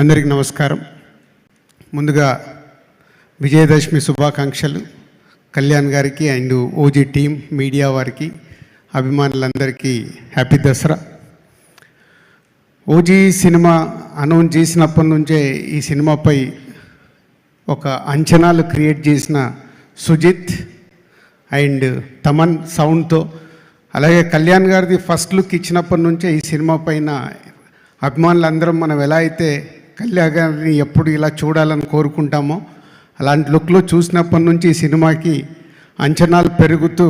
అందరికీ నమస్కారం. ముందుగా విజయదశమి శుభాకాంక్షలు కళ్యాణ్ గారికి అండ్ ఓజీ టీం, మీడియా వారికి, అభిమానులందరికీ happy Dasara. OG cinema announce చేసినప్పటి నుంచే ఈ సినిమాపై ఒక అంచనాలు క్రియేట్ చేసిన సుజిత్ అండ్ తమన్ సౌండ్తో, అలాగే కళ్యాణ్ గారిది ఫస్ట్ లుక్ ఇచ్చినప్పటి నుంచే ఈ సినిమా పైన అభిమానులందరం మనం ఎలా అయితే కళ్యాణ్ గారిని ఎప్పుడు ఇలా చూడాలని కోరుకుంటామో అలాంటి లుక్లో చూసినప్పటి నుంచి ఈ సినిమాకి అంచనాలు పెరుగుతూ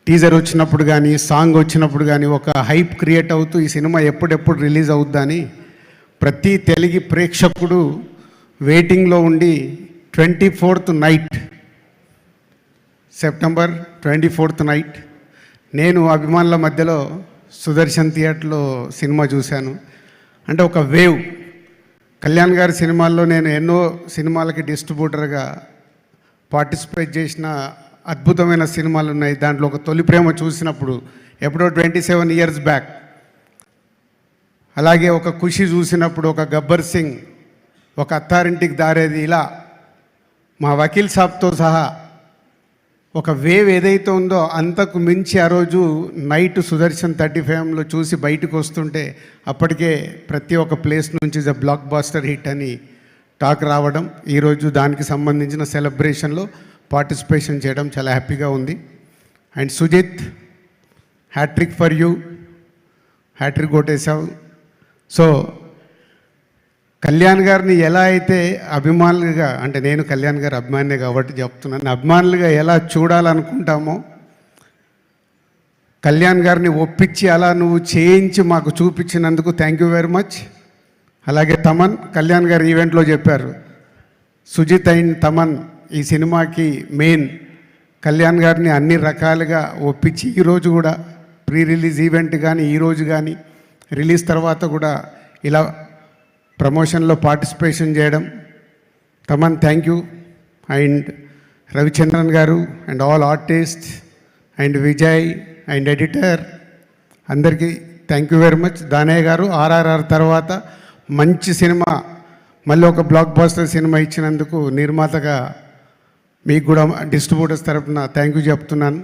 టీజర్ వచ్చినప్పుడు కానీ, సాంగ్ వచ్చినప్పుడు కానీ ఒక హైప్ క్రియేట్ అవుతూ ఈ సినిమా ఎప్పుడెప్పుడు రిలీజ్ అవుద్దని ప్రతి తెలుగు ప్రేక్షకుడు వెయిటింగ్లో ఉండి 24th night, September 24th night నేను అభిమానుల మధ్యలో సుదర్శన్ థియేటర్లో సినిమా చూశాను. అంటే ఒక వేవ్. కళ్యాణ్ గారి సినిమాల్లో నేను ఎన్నో సినిమాలకి డిస్ట్రిబ్యూటర్గా పార్టిసిపేట్ చేసిన అద్భుతమైన సినిమాలు ఉన్నాయి. దాంట్లో ఒక తొలి ప్రేమ చూసినప్పుడు ఎప్పుడో 27 years బ్యాక్, అలాగే ఒక ఖుషి చూసినప్పుడు, ఒక గబ్బర్ సింగ్, ఒక అత్తారింటికి దారేది, ఇలా మా వకీల్ సాబ్తో సహా ఒక వేవ్ ఏదైతే ఉందో అంతకు మించి ఆ రోజు నైట్ సుదర్శన్ 35లో చూసి బయటకు వస్తుంటే అప్పటికే ప్రతి ఒక్క ప్లేస్ నుంచి బ్లాక్ బాస్టర్ హిట్ అని టాక్ రావడం, ఈరోజు దానికి సంబంధించిన సెలబ్రేషన్లో పార్టిసిపేషన్ చేయడం చాలా హ్యాపీగా ఉంది. And Sujeeth, hattrick for you, hattrick కొట్టేశావు. సో కళ్యాణ్ గారిని ఎలా అయితే అభిమానులుగా, అంటే నేను కళ్యాణ్ గారి అభిమానినే కాబట్టి చెప్తున్నాను, అభిమానులుగా ఎలా చూడాలనుకుంటామో కళ్యాణ్ గారిని ఒప్పించి అలా నువ్వు చేయించి మాకు చూపించినందుకు థ్యాంక్ యూ వెరీ మచ్. అలాగే తమన్, కళ్యాణ్ గారు ఈవెంట్లో చెప్పారు, సుజిత్ అండ్ తమన్ ఈ సినిమాకి మెయిన్. కళ్యాణ్ గారిని అన్ని రకాలుగా ఒప్పించి ఈరోజు కూడా ప్రీ రిలీజ్ ఈవెంట్ కానీ, ఈరోజు కానీ, రిలీజ్ తర్వాత కూడా ఇలా ప్రమోషన్లో పార్టిసిపేషన్ చేయడం. Thaman thank you. And Ravichandran garu and all artist and Vijay and editor అందరికీ thank you very much. Danayya garu RRR తర్వాత మంచి సినిమా, మళ్ళీ ఒక బ్లాక్ బాస్టర్ సినిమా ఇచ్చినందుకు నిర్మాతగా మీకు కూడా డిస్ట్రిబ్యూటర్స్ తరఫున థ్యాంక్ యూ చెప్తున్నాను.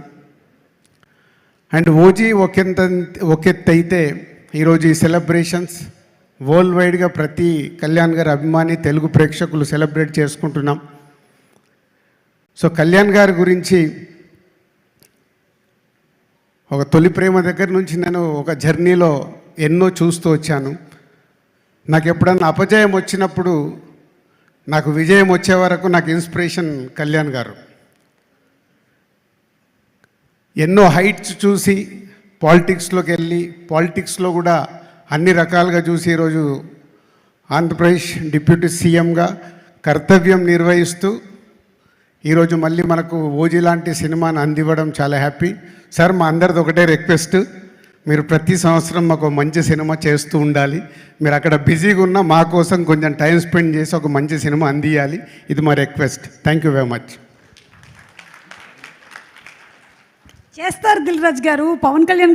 అండ్ ఓజీ ఒకెత్త అయితే ఈరోజు ఈ సెలబ్రేషన్స్ వరల్డ్ వైడ్గా ప్రతి కళ్యాణ్ గారి అభిమాని తెలుగు ప్రేక్షకులు సెలబ్రేట్ చేసుకుంటున్నాం. సో కళ్యాణ్ గారి గురించి ఒక తొలి ప్రేమ దగ్గర నుంచి నేను ఒక జర్నీలో ఎన్నో చూస్తూ వచ్చాను. నాకు ఎప్పుడన్నా అపజయం వచ్చినప్పుడు నాకు విజయం వచ్చే వరకు నాకు ఇన్స్పిరేషన్ కళ్యాణ్ గారు. ఎన్నో హైట్స్ చూసి పాలిటిక్స్లోకి వెళ్ళి, పాలిటిక్స్లో కూడా అన్ని రకాలుగా చూసి ఈరోజు ఆంధ్రప్రదేశ్ డిప్యూటీ సీఎంగా కర్తవ్యం నిర్వహిస్తూ ఈరోజు మళ్ళీ మనకు ఓజీ లాంటి సినిమాను అందివ్వడం చాలా హ్యాపీ. సార్, మా అందరిది ఒకటే రిక్వెస్ట్, మీరు ప్రతి సంవత్సరం మాకు మంచి సినిమా చేస్తూ ఉండాలి. మీరు అక్కడ బిజీగా ఉన్నా మా కోసం కొంచెం టైం స్పెండ్ చేసి ఒక మంచి సినిమా అందియాలి. ఇది మా request. Thank you very much. చేస్తారు దిల్ రాజు గారు. పవన్ కళ్యాణ్